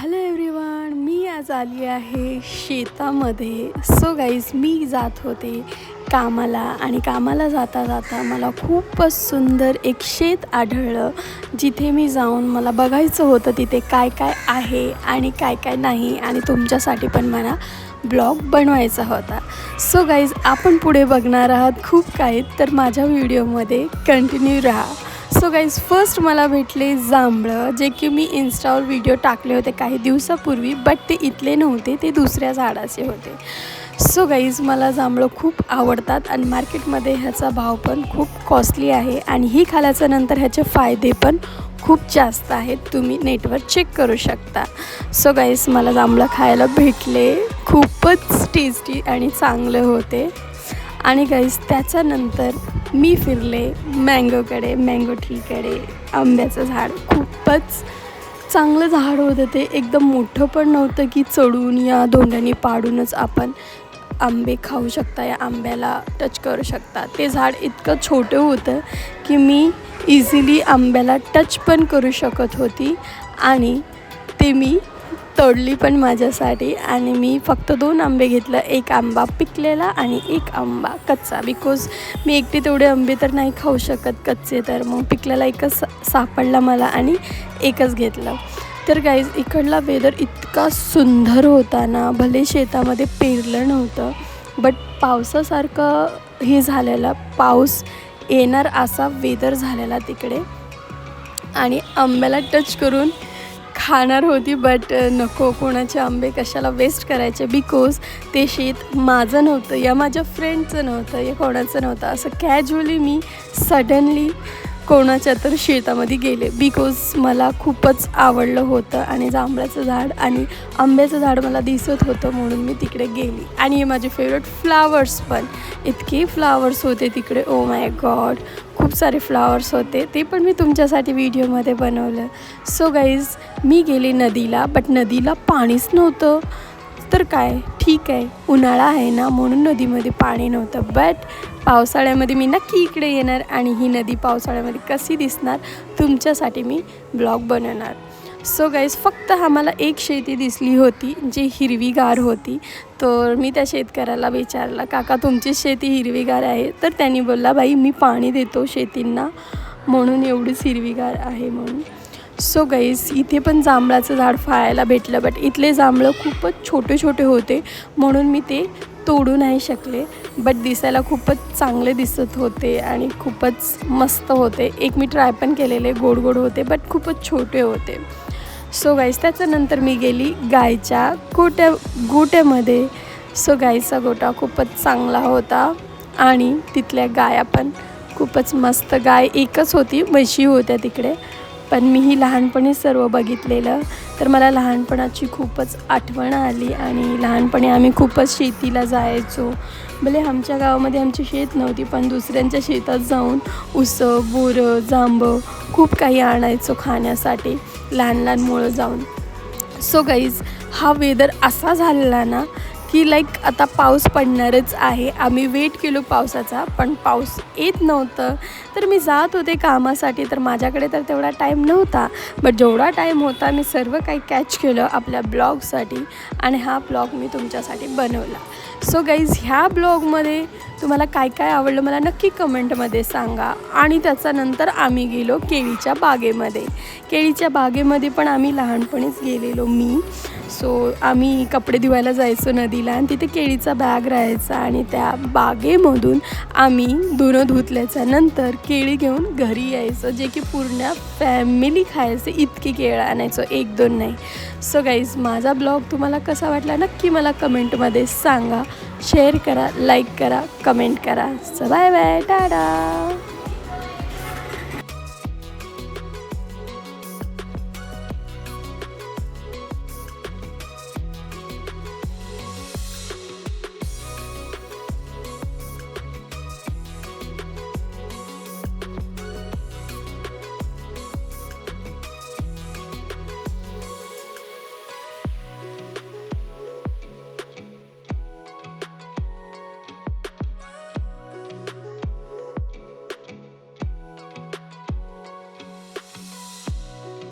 Hello everyone, मी आज आली आहे शेतामध्ये. सो गाईज, मी जात होते कामाला आणि कामाला जाता जाता मला खूपच सुंदर एक शेत आढळलं, जिथे मी जाऊन मला बघायचं होतं तिथे काय काय आहे आणि काय काय नाही, आणि तुमच्यासाठी पण मला ब्लॉग बनवायचा होता. सो गाईज, आपण पुढे बघणार आहात खूप काही, तर माझ्या व्हिडिओमध्ये कंटिन्यू राहा. सो गाईज, फर्स्ट मला भेटले जांभळं, जे की मी इन्स्टावर व्हिडिओ टाकले होते काही दिवसापूर्वी, बट ते इथले नव्हते, ते दुसऱ्या झाडाचे होते. सो गाईज, मला जांभळं खूप आवडतात आणि मार्केटमध्ये ह्याचा भाव पण खूप कॉस्टली आहे, आणि ही खाल्याच्या नंतर ह्याचे फायदे पण खूप जास्त आहेत. तुम्ही नेटवर चेक करू शकता. सो गाईज, मला जांभळं खायला भेटले, खूपच टेस्टी आणि चांगले होते. आणि गाईज, त्याच्यानंतर मी फिरले मँगो ट्रीकडे. आंब्याचं झाड खूपच चांगलं झाड होतं. ते एकदम मोठं पण नव्हतं की चढून या धोंड्याने पाडूनच आपण आंबे खाऊ शकता, या आंब्याला टच करू शकता. ते झाड इतकं छोटं होतं की मी इझिली आंब्याला टच पण करू शकत होती, आणि ते मी तोडली पण माझ्यासाठी. आणि मी फक्त 2 आंबे घेतलं, एक आंबा पिकलेला आणि एक आंबा कच्चा, बिकॉज मी एकटी तेवढे आंबे तर नाही खाऊ शकत कच्चे, तर मग पिकलेला एकच सापडला मला आणि एकच घेतलं. तर गाईज, इकडला वेदर इतका सुंदर होता ना, भले शेतामध्ये पेरलं नव्हतं, बट पावसासारखं हे झालेलं, पाऊस येणार असा वेदर झालेला तिकडे. आणि आंब्याला टच करून खाणार होती, बट नको, कोणाचे आंबे कशाला वेस्ट करायचे, बिकॉज ते शेत माझं नव्हतं, या माझ्या फ्रेंडचं नव्हतं, या कोणाचं नव्हतं. असं कॅज्युअली मी सडनली कोणाच्या तर शेतामध्ये गेले, बिकॉज मला खूपच आवडलं होतं, आणि जांभळाचं झाड आणि आंब्याचं झाड मला दिसत होतं, म्हणून मी तिकडे गेली. आणि हे माझे फेवरेट फ्लावर्स पण, इतके फ्लावर्स होते तिकडे, ओ माय गॉड, खूप सारे फ्लावर्स होते. ते पण मी तुमच्यासाठी व्हिडिओमध्ये बनवलं. सो गाईज, मी गेले नदीला, बट नदीला पाणीच नव्हतं. तर काय, ठीक आहे, उन्हाळा आहे ना, म्हणून नदीमध्ये पाणी नव्हतं, बट पावसाळ्यामध्ये मी नक्की इकडे येणार, आणि ही नदी पावसाळ्यामध्ये कशी दिसणार तुमच्यासाठी मी ब्लॉग बनवणार. सो गाईज, फक्त आम्हाला एक शेती दिसली होती जी हिरवीगार होती. तर मी त्या शेतकऱ्याला विचारलं, काका तुमची शेती हिरवीगार आहे? तर त्यांनी बोलला, बाई मी पाणी देतो शेतींना, म्हणून एवढीच हिरवीगार आहे म्हणून. सो गाईज, इथे पण जांभळाचं झाड पाहायला भेटलं, बट इथले जांभळं खूपच छोटे छोटे होते, म्हणून मी ते तोडू नाही शकले. बट दिसायला खूपच चांगले दिसत होते आणि खूपच मस्त होते. एक मी ट्राय पण केलेले, गोड गोड होते, बट खूपच छोटे होते. सो गाईज, त्याच्यानंतर मी गेली गायच्या गोट्यामध्ये. सो गाईचा गोटा खूपच चांगला होता, आणि तिथल्या गाया पण खूपच मस्त. गाय एकच होती, म्हशी होत्या तिकडे, पण मी ही लहानपणी सर्व बघितलेलं, तर मला लहानपणाची खूपच आठवण आली. आणि लहानपणी आम्ही खूपच शेतीला जायचो. भले आमच्या गावामध्ये आमची शेत नव्हती, पण दुसऱ्यांच्या शेतात जाऊन उसं, बोरं, जांभं खूप काही आणायचो खाण्यासाठी, लहान लहान मुळं जाऊन. सो गाईज, हा वेदर असा झालेला ना की लाईक आता पाऊस पडणारच आहे. आम्ही वेट केलो पावसाचा, पण पाऊस येत नव्हतं. तर मी जात होते कामासाठी, तर माझ्याकडे तर तेवढा टाईम नव्हता, बट जेवढा टाईम होता मी सर्व काही कॅच केलं आपल्या ब्लॉगसाठी, आणि हा ब्लॉग मी तुमच्यासाठी बनवला. सो गाईज, ह्या ब्लॉगमध्ये तुम्हाला काय काय आवडलं मला नक्की कमेंटमध्ये सांगा. आणि त्याच्यानंतर आम्ही गेलो केळीच्या बागेमध्ये. केळीच्या बागेमध्ये पण आम्ही लहानपणीच गेलेलो मी. सो आम्ही कपडे धुवायला जायचो नदीला, आणि तिथे केळीचा बॅग राहायचा, आणि त्या बागेमधून आम्ही धुणं धुतल्याच्या नंतर केळी घेऊन घरी यायचं, जे की पूर्ण फॅमिली खायचं, इतकी केळं आणायचो, 1-2 नाही. सो गाईज, माझा ब्लॉग तुम्हाला कसा वाटला नक्की मला कमेंटमध्ये सांगा. शेअर करा, लाईक करा, कमेंट करा. So bye bye, Tata.